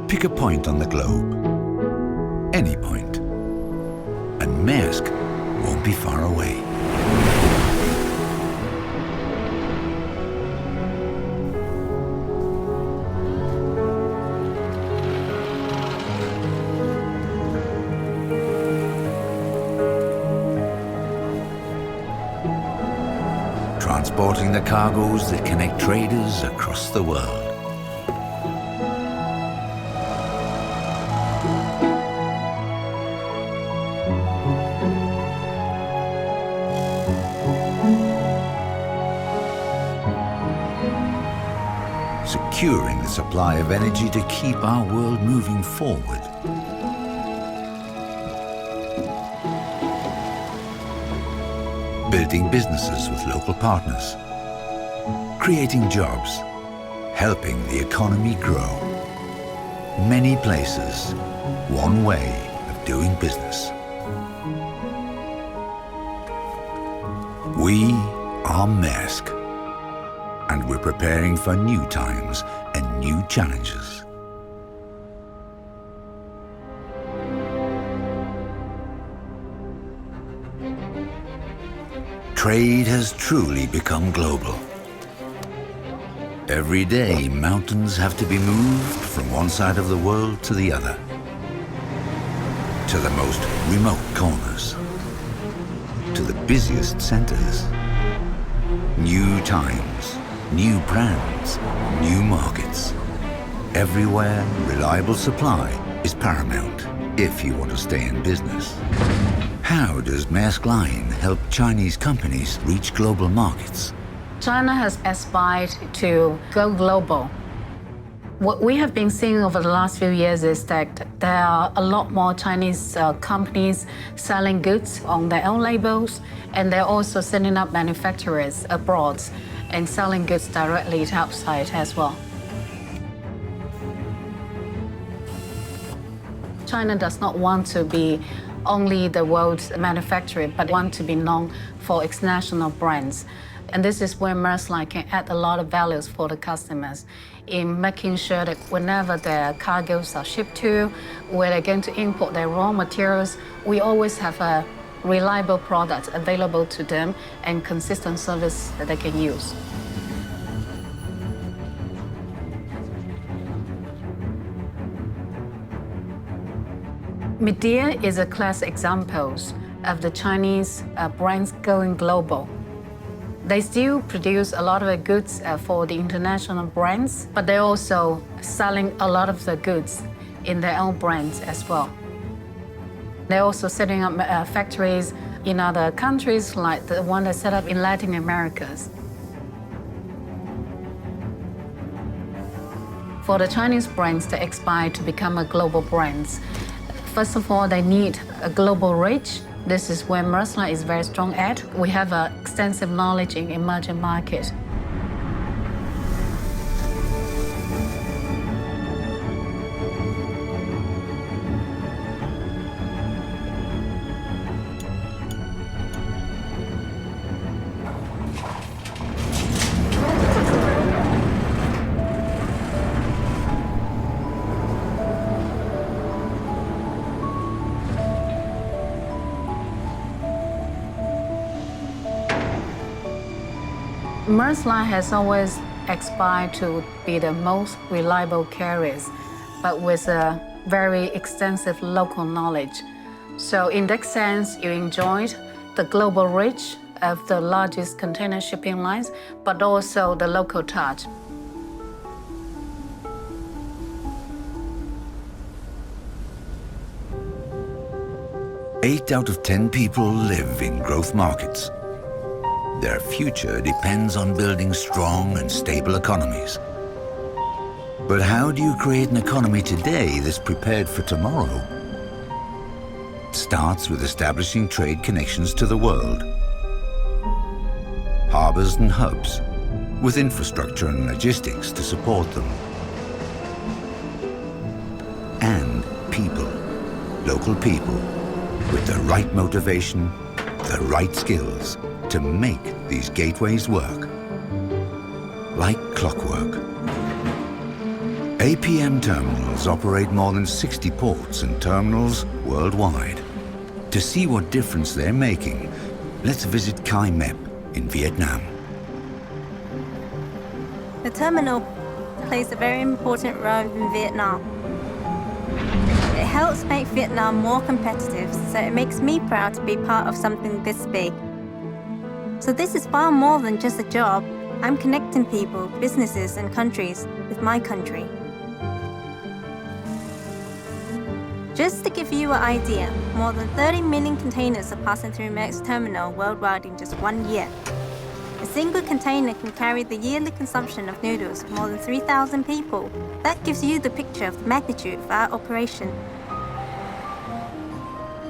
Pick a point on the globe, any point, and Maersk won't be far away. Transporting the cargoes that connect traders across the world. Securing the supply of energy to keep our world moving forward. Building businesses with local partners. Creating jobs. Helping the economy grow. Many places, one way of doing business. We are Maersk. And we're preparing for new times and new challenges. Trade has truly become global. Every day, mountains have to be moved from one side of the world to the other, to the most remote corners, to the busiest centers. New times. New brands, new markets. Everywhere, reliable supply is paramount if you want to stay in business. How does Maersk Line help Chinese companies reach global markets? China has aspired to go global. What we have been seeing over the last few years is that there are a lot more Chinese companies selling goods on their own labels, and they're also setting up manufacturers abroad and selling goods directly to outside as well. China does not want to be only the world's manufacturer, but want to be known for its national brands. And this is where Maersk Line can add a lot of values for the customers in making sure that whenever their cargoes are shipped to, where they're going to import their raw materials, we always have a reliable product available to them and consistent service that they can use. Midea is a classic example of the Chinese brands going global. They still produce a lot of the goods for the international brands, but they're also selling a lot of the goods in their own brands as well. They're also setting up factories in other countries, like the one that's set up in Latin America. For the Chinese brands to aspire to become a global brands, first of all, they need a global reach. This is where Maersk Line is very strong at. We have extensive knowledge in emerging markets. Maersk Line has always aspired to be the most reliable carriers, but with a very extensive local knowledge. So in that sense, you enjoyed the global reach of the largest container shipping lines, but also the local touch. Eight out of 10 people live in growth markets. Their future depends on building strong and stable economies. But how do you create an economy today that's prepared for tomorrow? It starts with establishing trade connections to the world. Harbors and hubs, with infrastructure and logistics to support them. And people, local people, with the right motivation, the right skills, to make these gateways work. Like clockwork. APM terminals operate more than 60 ports and terminals worldwide. To see what difference they're making, let's visit Kai Mep in Vietnam. The terminal plays a very important role in Vietnam. It helps make Vietnam more competitive, so it makes me proud to be part of something this big. So this is far more than just a job. I'm connecting people, businesses and countries with my country. Just to give you an idea, more than 30 million containers are passing through Maersk's terminal worldwide in just 1 year. A single container can carry the yearly consumption of noodles of more than 3,000 people. That gives you the picture of the magnitude of our operation.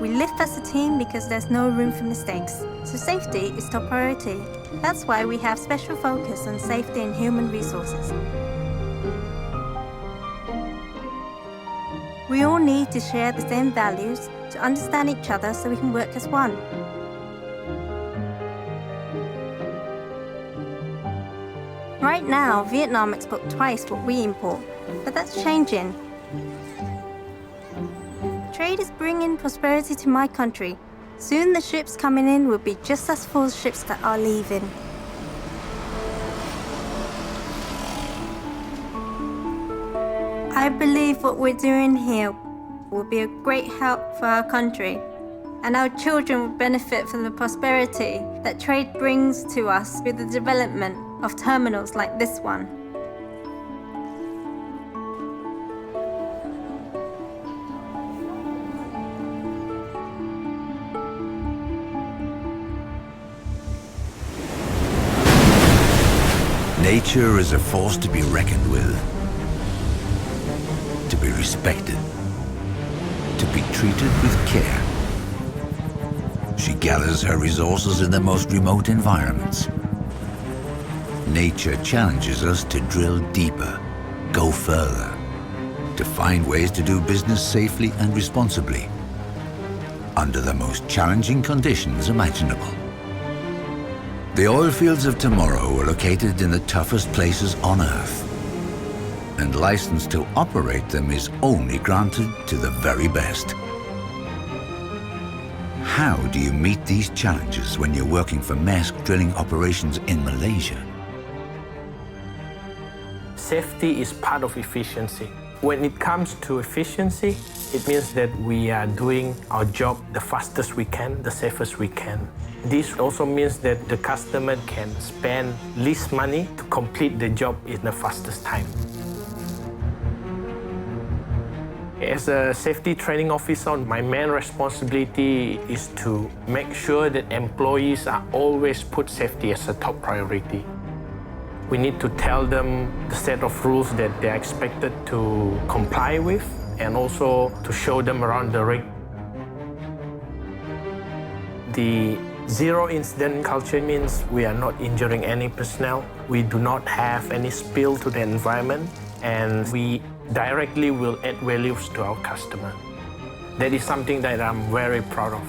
We live as a team because there's no room for mistakes, so safety is top priority. That's why we have special focus on safety and human resources. We all need to share the same values, to understand each other so we can work as one. Right now, Vietnam exports twice what we import, but that's changing. Trade is bringing prosperity to my country. Soon the ships coming in will be just as full as ships that are leaving. I believe what we're doing here will be a great help for our country, and our children will benefit from the prosperity that trade brings to us with the development of terminals like this one. Nature is a force to be reckoned with, to be respected, to be treated with care. She gathers her resources in the most remote environments. Nature challenges us to drill deeper, go further, to find ways to do business safely and responsibly, under the most challenging conditions imaginable. The oil fields of tomorrow are located in the toughest places on Earth, and license to operate them is only granted to the very best. How do you meet these challenges when you're working for Maersk drilling operations in Malaysia? Safety is part of efficiency. When it comes to efficiency, it means that we are doing our job the fastest we can, the safest we can. This also means that the customer can spend least money to complete the job in the fastest time. As a safety training officer, my main responsibility is to make sure that employees are always put safety as a top priority. We need to tell them the set of rules that they're expected to comply with, and also to show them around the rig. The zero incident culture means we are not injuring any personnel, we do not have any spill to the environment, and we directly will add values to our customer. That is something that I'm very proud of.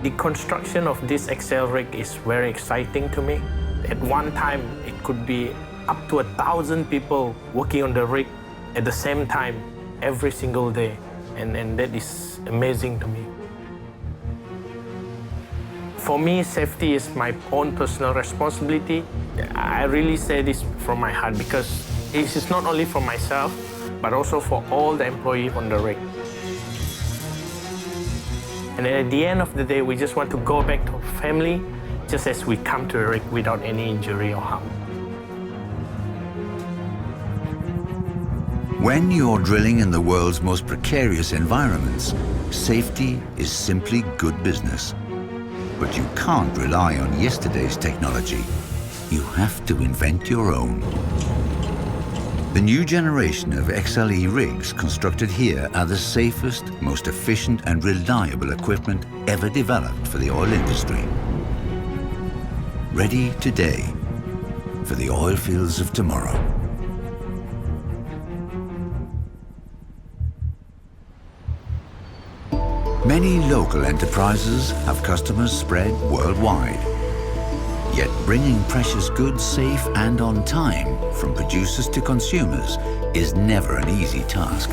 The construction of this Excel rig is very exciting to me. At one time, it could be up to 1,000 people working on the rig at the same time, every single day. And that is amazing to me. For me, safety is my own personal responsibility. I really say this from my heart because it is not only for myself, but also for all the employees on the rig. And at the end of the day, we just want to go back to family, just as we come to the rig without any injury or harm. When you're drilling in the world's most precarious environments, safety is simply good business. But you can't rely on yesterday's technology. You have to invent your own. The new generation of XLE rigs constructed here are the safest, most efficient and reliable equipment ever developed for the oil industry. Ready today for the oil fields of tomorrow. Many local enterprises have customers spread worldwide. Yet bringing precious goods safe and on time from producers to consumers is never an easy task.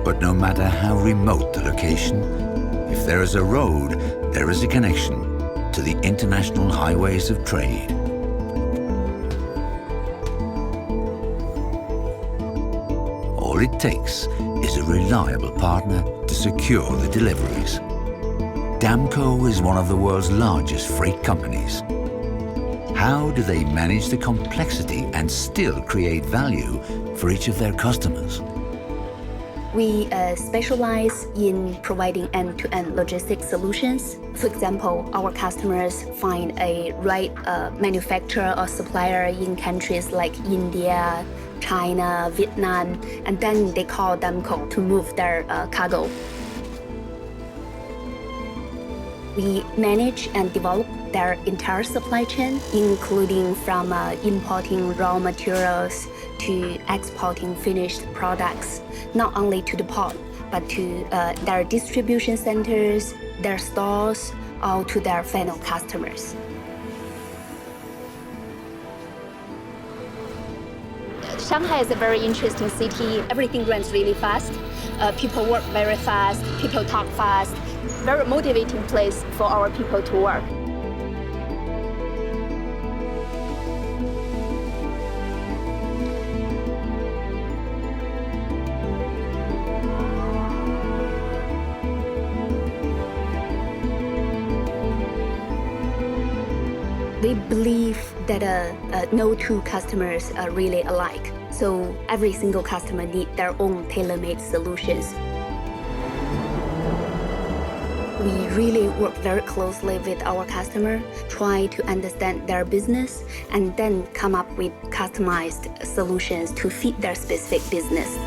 But no matter how remote the location, if there is a road, there is a connection to the international highways of trade. All it takes is a reliable partner to secure the deliveries. Damco is one of the world's largest freight companies. How do they manage the complexity and still create value for each of their customers? We specialize in providing end-to-end logistics solutions. For example, our customers find a right manufacturer or supplier in countries like India, China, Vietnam, and then they call Damco to move their cargo. We manage and develop their entire supply chain, including from importing raw materials to exporting finished products, not only to the port, but to their distribution centers, their stores, or to their final customers. Shanghai is a very interesting city. Everything runs really fast. People work very fast. People talk fast. Very motivating place for our people to work. We believe that no two customers are really alike. So every single customer needs their own tailor-made solutions. We really work very closely with our customer, try to understand their business, and then come up with customized solutions to fit their specific business.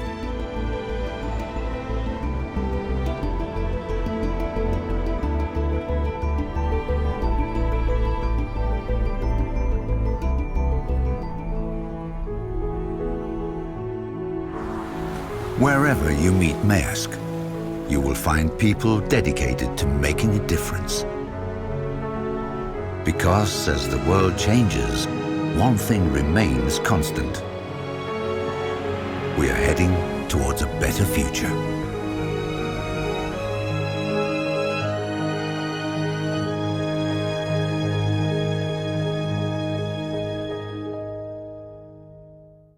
Wherever you meet Maersk, you will find people dedicated to making a difference. Because as the world changes, one thing remains constant. We are heading towards a better future.